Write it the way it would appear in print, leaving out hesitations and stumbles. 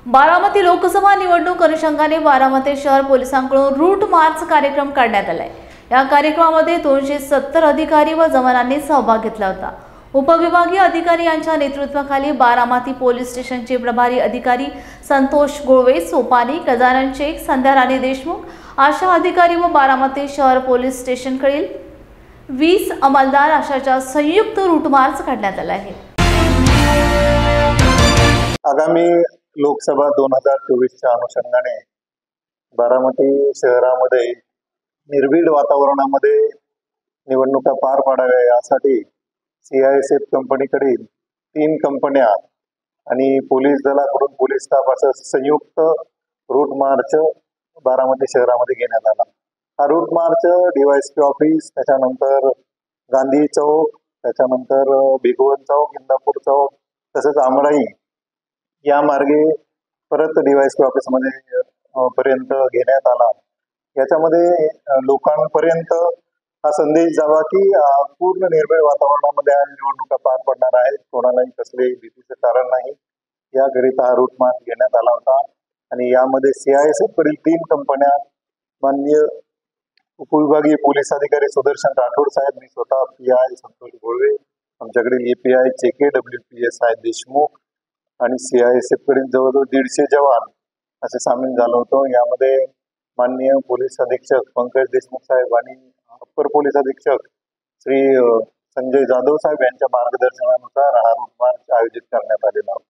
बारामती लोकसभा निवडणूक अनुषंगाने बारामती शहर पोलिसांकडून रूट मार्च कार्यक्रम काढण्यात आलाय। या कार्यक्रमामध्ये 270 अधिकारी व जवानांनी सहभाग घेतला होता। उपविभागीय अधिकारी यांच्या नेतृत्वाखाली बारामती पोलीस स्टेशनचे प्रभारी अधिकारी संतोष गोळवे, सोपानी, गजानन शेख, संध्या राणी देशमुख, आशा अधिकारी व बारामती शहर पोलीस स्टेशनकडील 20 अंमलदार अशाच्या संयुक्त रूट मार्च काढण्यात आला आहे। आगामी लोकसभा 2024च्या अनुषंगाने बारामती शहरामध्ये निर्भीड वातावरणामध्ये निवडणुका पार पाडाव्या यासाठी CISF कंपनीकडील 3 कंपन्या आणि पोलीस दलाकडून पोलीस स्टाफ असं संयुक्त रूट मार्च बारामती शहरामध्ये घेण्यात आला। हा रूट मार्च DYSP ऑफिस, त्याच्यानंतर गांधी चौक, त्याच्यानंतर भिगवण चौक, इंदापूर चौक, तसंच आमराई या मार्गे परत DYSP ऑफिसमध्ये पर्यंत घेण्यात आला। याच्यामध्ये लोकांपर्यंत हा संदेश जावा की पूर्ण निर्भय वातावरणामध्ये निवडणुका पार पडणार आहेत, कोणालाही कसलेही भीतीचं कारण नाही, याकरिता हा रूट मार्च घेण्यात आला होता। आणि यामध्ये CISF कडील 3 कंपन्या, माननीय उपविभागीय पोलीस अधिकारी सुदर्शन राठोड साहेब, मी स्वतः PI Santosh गोळवे, आमच्याकडील API Cheke WPS आहेत देशमुख आणि CISF कडील जवळजवळ 150 जवान असे सामील झालो होतो। यामध्ये माननीय पोलीस अधीक्षक पंकज देशमुख साहेब आणि अप्पर पोलीस अधीक्षक श्री संजय जाधव साहेब यांच्या मार्गदर्शनानुसार हा रूट मार्च आयोजित करण्यात आलेला होता।